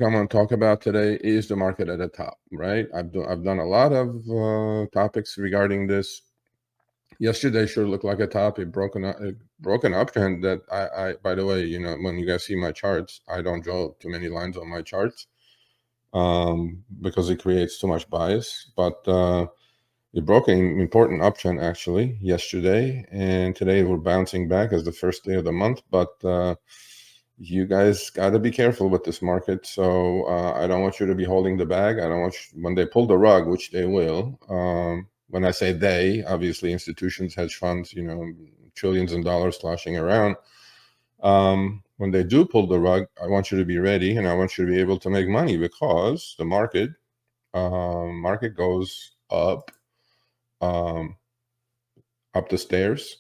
I'm going to talk about today is the market at the top, right? I've done a lot of topics regarding this. Yesterday sure looked like a top. It broke an uptrend that by the way, when you guys see my charts, I don't draw too many lines on my charts because it creates too much bias. But it broke an important uptrend actually yesterday, and today we're bouncing back as the first day of the month. But you guys got to be careful with this market. So I don't want you to be holding the bag. I don't want you, when they pull the rug, which they will. When I say they, obviously institutions, hedge funds, trillions of dollars sloshing around. When they do pull the rug, I want you to be ready, and I want you to be able to make money, because the market goes up the stairs.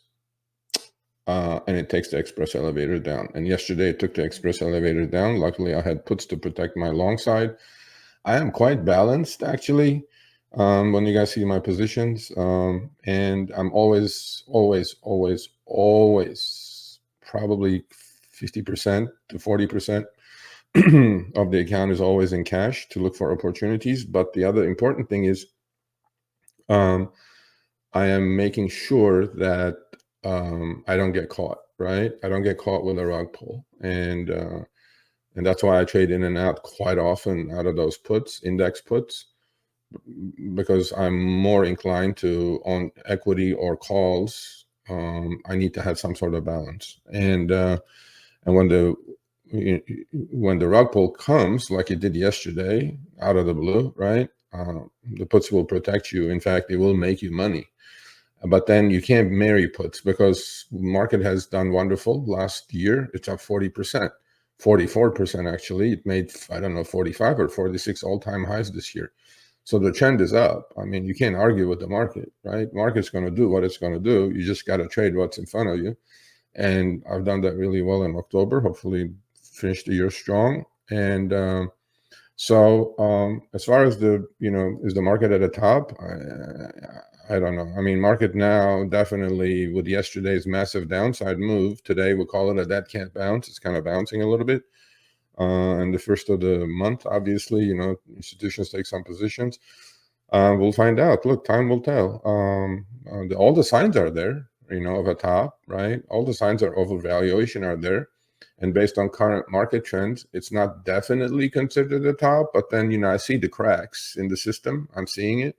And it takes the express elevator down. And yesterday it took the express elevator down. Luckily, I had puts to protect my long side. I am quite balanced, actually, when you guys see my positions. And I'm always probably 50% to 40% of the account is always in cash to look for opportunities. But the other important thing is I am making sure that I don't get caught, right? I don't get caught with a rug pull. And that's why I trade in and out quite often out of those puts, index puts, because I'm more inclined to, on equity or calls, I need to have some sort of balance. And when the rug pull comes, like it did yesterday, out of the blue, right? The puts will protect you. In fact, it will make you money. But then you can't marry puts, because market has done wonderful. Last year, it's up 40%, 44% actually. It made, I don't know, 45 or 46 all-time highs this year. So the trend is up. I mean, you can't argue with the market, right? Market's going to do what it's going to do. You just got to trade what's in front of you. And I've done that really well in October. Hopefully finish the year strong. And so as far as the, is the market at the top? I don't know. I mean, market now, definitely with yesterday's massive downside move, today we'll call it a dead cat bounce. It's kind of bouncing a little bit. And the first of the month, obviously, institutions take some positions. We'll find out. Look, time will tell. All the signs are there, of a top, right? All the signs of overvaluation are there. And based on current market trends, it's not definitely considered a top, but then, I see the cracks in the system. I'm seeing it.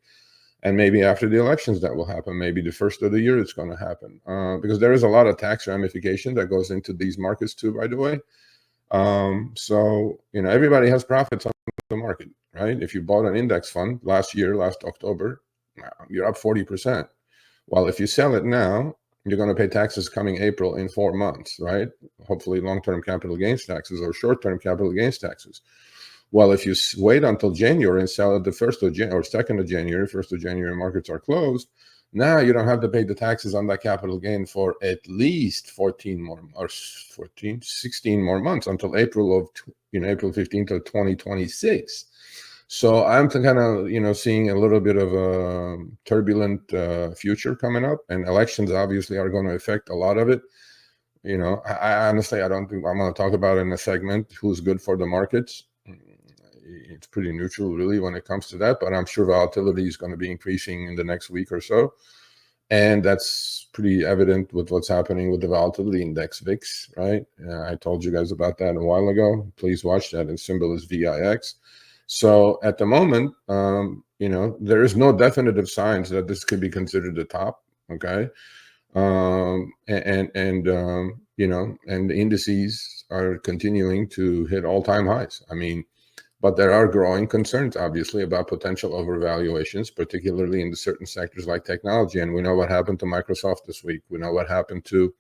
And maybe after the elections that will happen. Maybe the first of the year it's going to happen. Because there is a lot of tax ramification that goes into these markets too, by the way. So, everybody has profits on the market, right? If you bought an index fund last October, you're up 40%. Well, if you sell it now, you're going to pay taxes coming April in 4 months, right? Hopefully long-term capital gains taxes or short-term capital gains taxes. Well, if you wait until January and sell it the 1st of January or 2nd of January, 1st of January markets are closed, now you don't have to pay the taxes on that capital gain for at least 16 more months until April 15th of 2026. So I'm kind of, seeing a little bit of a turbulent future coming up, and elections obviously are going to affect a lot of it. I honestly, I don't think I'm going to talk about it in a segment who's good for the markets. It's pretty neutral, really, when it comes to that. But I'm sure volatility is going to be increasing in the next week or so. And that's pretty evident with what's happening with the volatility index, VIX, right? I told you guys about that a while ago. Please watch that. Its symbol is VIX. So at the moment, there is no definitive signs that this could be considered the top, okay? And the indices are continuing to hit all-time highs. I mean, but there are growing concerns, obviously, about potential overvaluations, particularly in the certain sectors like technology. And we know what happened to Microsoft this week. We know what happened to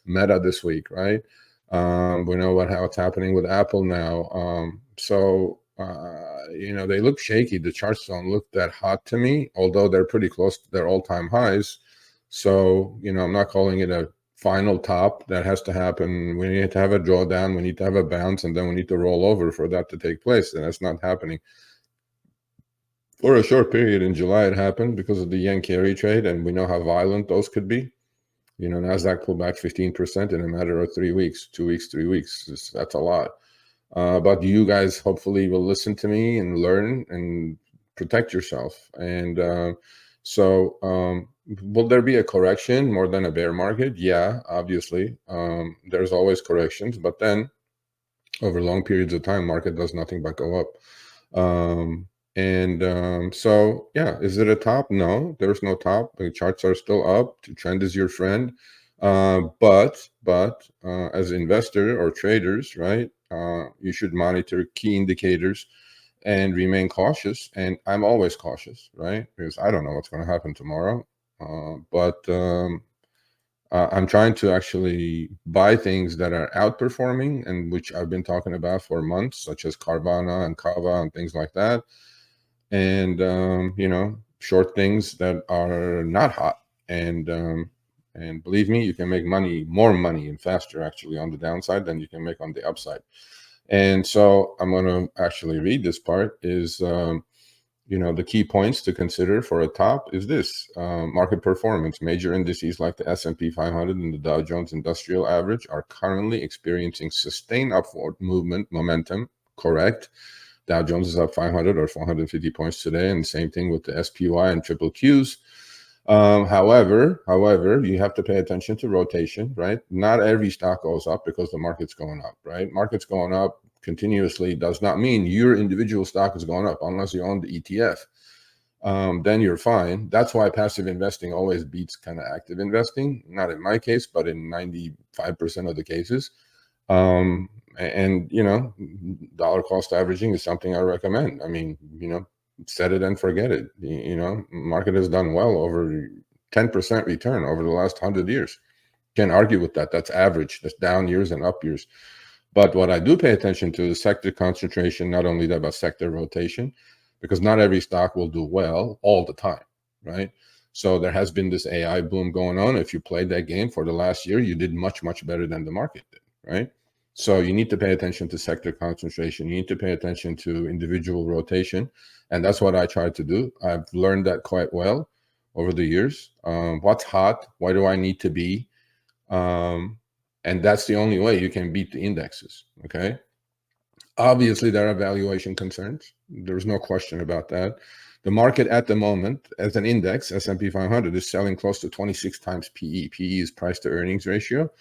Meta this week, right? We know what's happening with Apple now. They look shaky. The charts don't look that hot to me, although they're pretty close to their all-time highs. So, I'm not calling it a final top. That has to happen. We need to have a drawdown, we need to have a bounce, and then we need to roll over for that to take place, and that's not happening. For a short period in July it happened because of the yen carry trade, and we know how violent those could be. Nasdaq pulled back 15% in a matter of 3 weeks, 2 weeks, 3 weeks. That's a lot. But you guys hopefully will listen to me and learn and protect yourself. And will there be a correction more than a bear market? Yeah, obviously. There's always corrections, but then over long periods of time, market does nothing but go up. So yeah, is it a top? No, there's no top. The charts are still up. The trend is your friend. But as investor or traders, right, you should monitor key indicators and remain cautious. And I'm always cautious, right, because I don't know what's going to happen tomorrow. I'm trying to actually buy things that are outperforming and which I've been talking about for months, such as Carvana and Kava and things like that. And, short things that are not hot. And believe me, you can make money, more money and faster actually on the downside than you can make on the upside. And so I'm going to actually read this part is, the key points to consider for a top is this: market performance. Major indices like the S&P 500 and the Dow Jones Industrial Average are currently experiencing sustained upward momentum. Correct. Dow Jones is up 500 or 450 points today, and same thing with the SPY and triple Qs. However, you have to pay attention to rotation, right? Not every stock goes up because the market's going up, right? Market's going up continuously does not mean your individual stock is going up unless you own the ETF. Then you're fine. That's why passive investing always beats kind of active investing. Not in my case, but in 95% of the cases. Dollar cost averaging is something I recommend. I mean, set it and forget it. Market has done well over 10% return over the last 100 years. Can't argue with that. That's average. That's down years and up years. But what I do pay attention to is sector concentration, not only that, but sector rotation, because not every stock will do well all the time, right? So there has been this AI boom going on. If you played that game for the last year, you did much, much better than the market did, right? So you need to pay attention to sector concentration. You need to pay attention to individual rotation. And that's what I try to do. I've learned that quite well over the years. What's hot? Why do I need to be? And that's the only way you can beat the indexes, okay? Obviously, there are valuation concerns. There's no question about that. The market at the moment, as an index, S&P 500, is selling close to 26 times PE. PE is price to earnings ratio.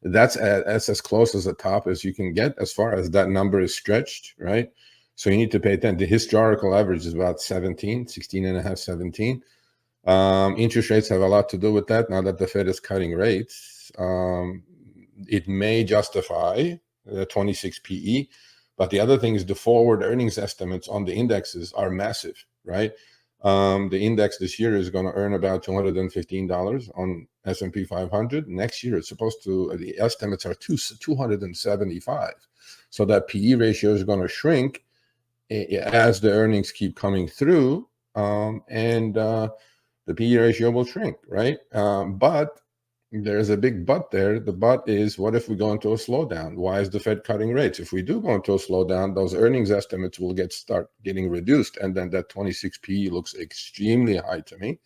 That's as close as the top as you can get as far as that number is stretched, right? So you need to pay attention. The historical average is about 16 and a half, 17. Interest rates have a lot to do with that. Now that the Fed is cutting rates, it may justify the 26 PE. But the other thing is the forward earnings estimates on the indexes are massive, right? The index this year is going to earn about $215 on S&P 500. Next year, it's supposed to, the estimates are 275. So that PE ratio is going to shrink as the earnings keep coming through, and the PE ratio will shrink, right? But there's a big but there. The but is, what if we go into a slowdown? Why is the Fed cutting rates? If we do go into a slowdown, those earnings estimates will start getting reduced, and then that 26 PE looks extremely high to me.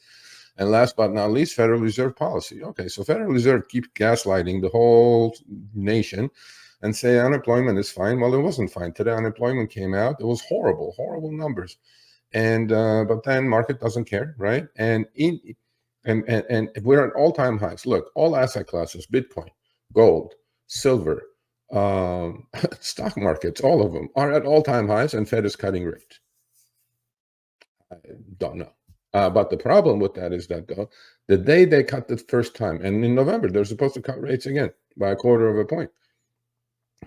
And last but not least, Federal Reserve policy. Okay, so Federal Reserve keeps gaslighting the whole nation and say unemployment is fine. Well, it wasn't fine. Today, unemployment came out. It was horrible, horrible numbers. And but then market doesn't care, right? And we're at all-time highs. Look, all asset classes, Bitcoin, gold, silver, stock markets, all of them are at all-time highs, and Fed is cutting rates. I don't know. But the problem with that is that, though, the day they cut the first time, and in November, they're supposed to cut rates again by 1/4 of a point.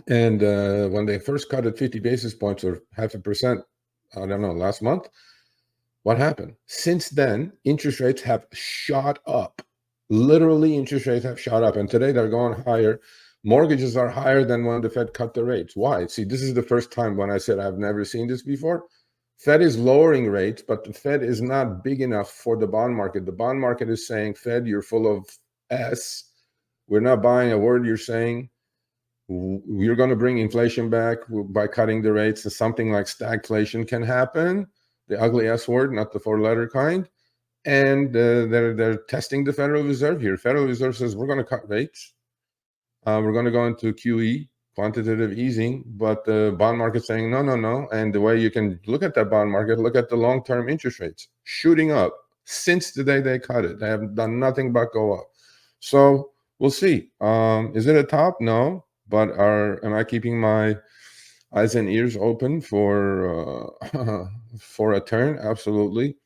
And when they first cut it 50 basis points or 0.5%, I don't know, last month, what happened? Since then, interest rates have shot up. Literally, interest rates have shot up. And today they're going higher. Mortgages are higher than when the Fed cut the rates. Why? See, this is the first time when I said I've never seen this before. Fed is lowering rates, but the Fed is not big enough for the bond market. The bond market is saying, Fed, you're full of S. We're not buying a word you're saying. We're going to bring inflation back by cutting the rates. So something like stagflation can happen. The ugly S word, not the four-letter kind. And they're testing the Federal Reserve here. Federal Reserve says we're going to cut rates. We're going to go into QE, quantitative easing, but the bond market saying no, no, no. And the way you can look at that bond market, look at the long-term interest rates shooting up since the day they cut it. They have done nothing but go up. So we'll see. Is it a top? No. But am I keeping my eyes and ears open for for a turn? Absolutely.